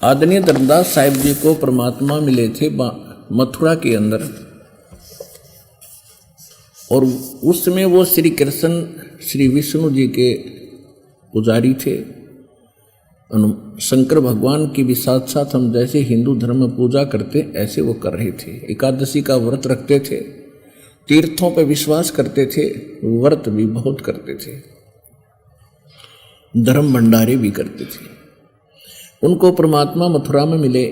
आदरणीय धर्मदास साहिब जी को परमात्मा मिले थे मथुरा के अंदर, और उस समय वो श्री कृष्ण श्री विष्णु जी के पुजारी थे। शंकर भगवान की भी साथ साथ हम जैसे हिंदू धर्म में पूजा करते ऐसे वो कर रहे थे। एकादशी का व्रत रखते थे, तीर्थों पर विश्वास करते थे, व्रत भी बहुत करते थे, धर्म भंडारे भी करते थे। उनको परमात्मा मथुरा में मिले,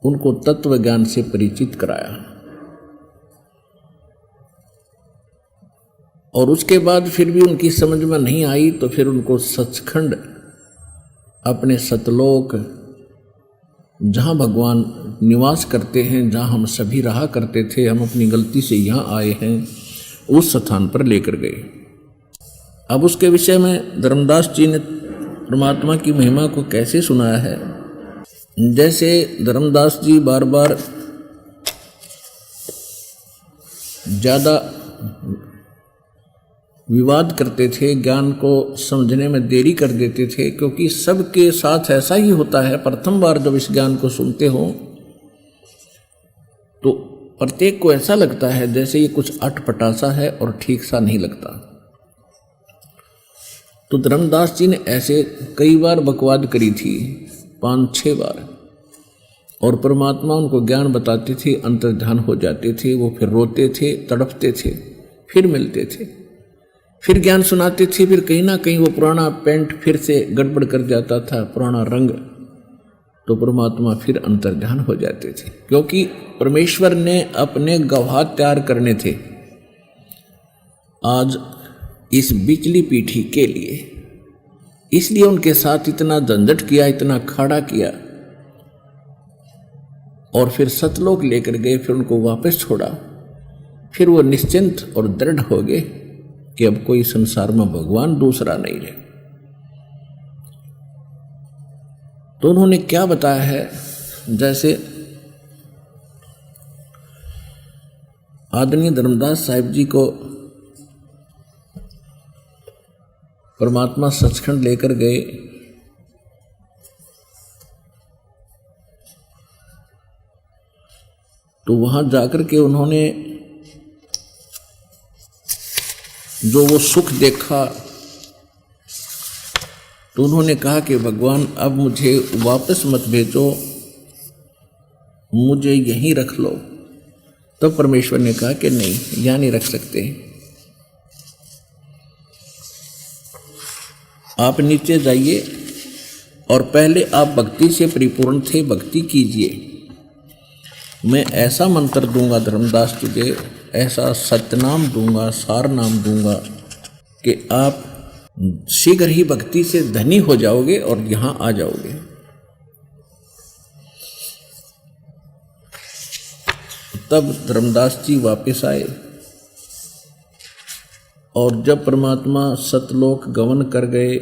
उनको तत्व ज्ञान से परिचित कराया, और उसके बाद फिर भी उनकी समझ में नहीं आई तो फिर उनको सचखंड अपने सतलोक जहाँ भगवान निवास करते हैं, जहाँ हम सभी रहा करते थे, हम अपनी गलती से यहाँ आए हैं, उस स्थान पर लेकर गए। अब उसके विषय में धर्मदास जी ने परमात्मा की महिमा को कैसे सुनाया है। जैसे धर्मदास जी बार बार ज़्यादा विवाद करते थे, ज्ञान को समझने में देरी कर देते थे, क्योंकि सबके साथ ऐसा ही होता है। प्रथम बार जब इस ज्ञान को सुनते हो तो प्रत्येक को ऐसा लगता है जैसे ये कुछ अटपटा है और ठीक सा नहीं लगता। तो धर्मदास जी ने ऐसे कई बार बकवाद करी थी, 5-6 बार, और परमात्मा उनको ज्ञान बताते थे, अंतर्ध्यान हो जाते थे। वो फिर रोते थे, तड़पते थे, फिर मिलते थे, फिर ज्ञान सुनाते थे। फिर कहीं ना कहीं वो पुराना पेंट फिर से गड़बड़ कर जाता था, पुराना रंग, तो परमात्मा फिर अंतर्ध्यान हो जाते थे, क्योंकि परमेश्वर ने अपने गवाह तैयार करने थे आज इस बिजली पीठी के लिए। इसलिए उनके साथ इतना झंझट किया, इतना खाड़ा किया, और फिर सतलोक लेकर गए, फिर उनको वापस छोड़ा। फिर वो निश्चिंत और दृढ़ हो गए कि अब कोई संसार में भगवान दूसरा नहीं रहे। तो उन्होंने क्या बताया है, जैसे आदरणीय धर्मदास साहिब जी को परमात्मा सचखंड लेकर गए, तो वहां जाकर के उन्होंने जो वो सुख देखा, तो उन्होंने कहा कि भगवान अब मुझे वापस मत भेजो, मुझे यहीं रख लो। तब परमेश्वर ने कहा कि नहीं, यहाँ नहीं रख सकते, आप नीचे जाइए, और पहले आप भक्ति से परिपूर्ण थे, भक्ति कीजिए। मैं ऐसा मंत्र दूंगा धर्मदास तुझे, ऐसा सत्यनाम दूंगा, सार नाम दूंगा कि आप शीघ्र ही भक्ति से धनी हो जाओगे और यहां आ जाओगे। तब धर्मदास जी वापस आए, और जब परमात्मा सतलोक गमन कर गए,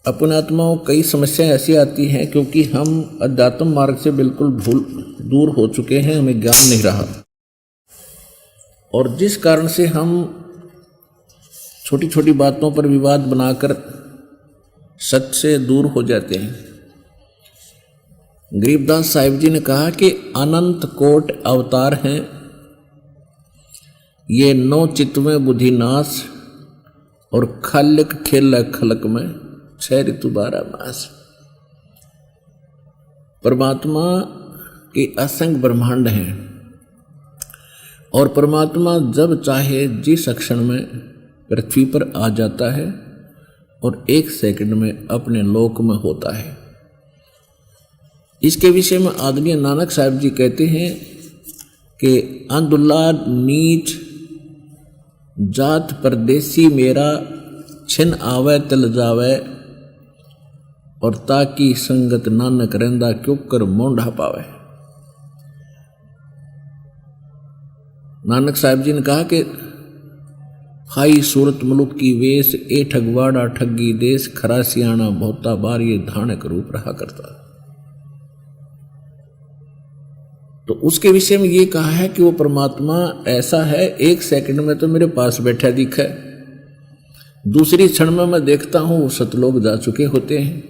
अपने आत्माओं कई समस्याएं ऐसी आती हैं क्योंकि हम अध्यात्म मार्ग से बिल्कुल दूर हो चुके हैं, हमें ज्ञान नहीं रहा, और जिस कारण से हम छोटी छोटी बातों पर विवाद बनाकर सत्य से दूर हो जाते हैं। गरीबदास साहिब जी ने कहा कि अनंत कोट अवतार हैं, ये 9 चित्त में बुद्धि नाश, और खलक खेल खलक में 6 ऋतु 12 मास। परमात्मा के असंख्य ब्रह्मांड हैं, और परमात्मा जब चाहे जिस क्षण में पृथ्वी पर आ जाता है, और 1 सेकंड में अपने लोक में होता है। इसके विषय में आदरणीय नानक साहिब जी कहते हैं कि अंधुल्ला नीच जात परदेसी मेरा, छिन आवे तिल जावे, और ताकि संगत नानक रहंदा क्यों कर मोंढा पावे। नानक साहिब जी ने कहा कि खाई सूरत मुलुक की वेश, ए ठगवाड़ा ठगी देश, खरा सियाणा बहुता बार ये धानक रूप रहा करता। तो उसके विषय में ये कहा है कि वो परमात्मा ऐसा है, 1 सेकंड में तो मेरे पास बैठा दिखा है, दूसरी क्षण में मैं देखता हूं वो सतलोक जा चुके होते हैं।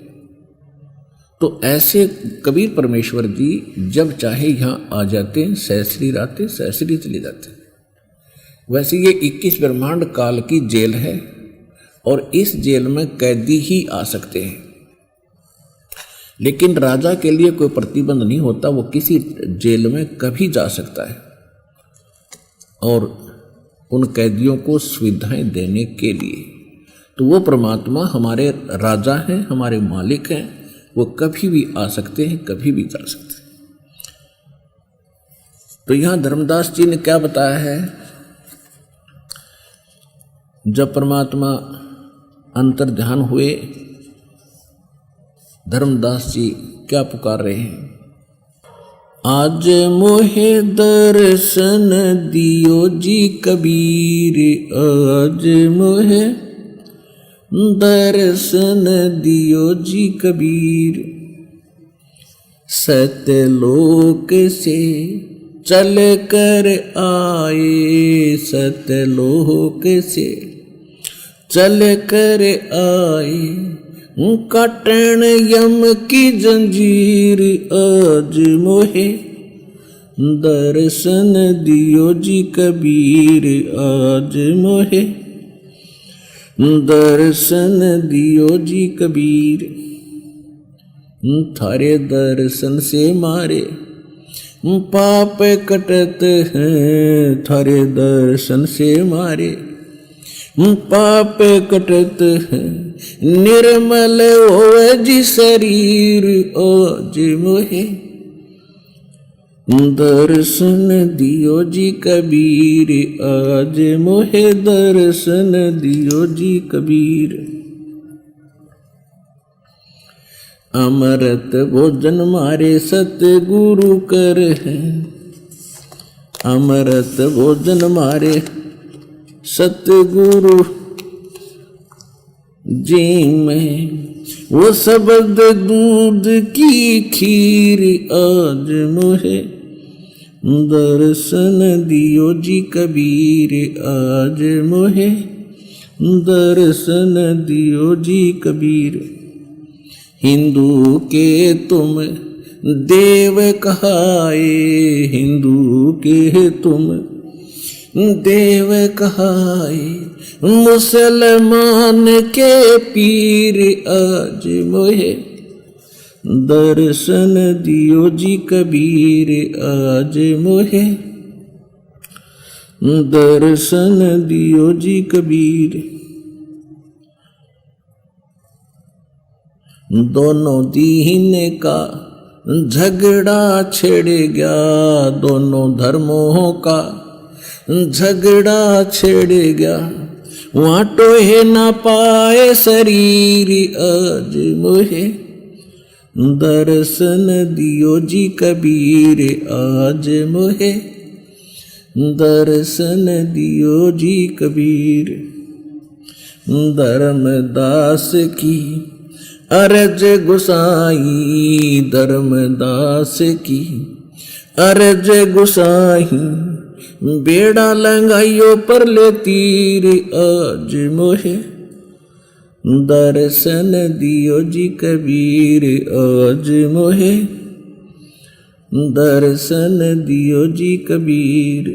तो ऐसे कबीर परमेश्वर जी जब चाहे यहां आ जाते हैं, सहस्री रातें सहस्री चले जाते हैं। वैसे ये 21 ब्रह्मांड काल की जेल है और इस जेल में कैदी ही आ सकते हैं, लेकिन राजा के लिए कोई प्रतिबंध नहीं होता, वो किसी जेल में कभी जा सकता है। और उन कैदियों को सुविधाएं देने के लिए तो वो परमात्मा हमारे राजा हैं, हमारे मालिक हैं, वो कभी भी आ सकते हैं, कभी भी जा सकते हैं। तो यहां धर्मदास जी ने क्या बताया है, जब परमात्मा अंतर्ध्यान हुए, धर्मदास जी क्या पुकार रहे हैं, आज मोहे दर्शन दियो जी कबीर, आज मोहे दर्शन दियो जी कबीर, सतलोक से चल कर आए, सतलोक से चल कर आए, काटन यम की जंजीर, आज मोहे दर्शन दियो जी कबीर, आज मोहे दर्शन दियो जी कबीर, थारे दर्शन से मारे पाप कटत हैं, थारे दर्शन से मारे पाप कटत हैं, निर्मल होवे जी शरीर, आज मोहे दर्शन दियो जी कबीर, आज मोहे दर्शन दियो जी कबीर। अमृत भोजन मारे सतगुरु कर है, अमृत भोजन मारे सतगुरु जी में, वो शब्द दूध की खीर, आज मोहे दर्शन दियो जी कबीर, आज मोहे दर्शन दियो जी कबीर। हिंदू के तुम देव कहाए, हिंदू के तुम देव कहाए, मुसलमान के पीर, आज मोहे दर्शन दियो जी कबीर, आज मोहे दर्शन दियो जी कबीर। दोनों दीन का झगड़ा छिड़ गया, दोनों धर्मों का झगड़ा छिड़ गया, वहाँ टोहे ना पाए शरीर, आज मोहे दर्शन दियो जी कबीर, आज मोहे दर्शन दियो जी कबीर। धर्मदास की अरज गुसाई, धर्मदास की अरज गुसाई, बेड़ा लंगाइयो पर ले तीर, आज मोहे दर्शन दियो जी कबीर, आज मोहे दर्शन दियो जी कबीर।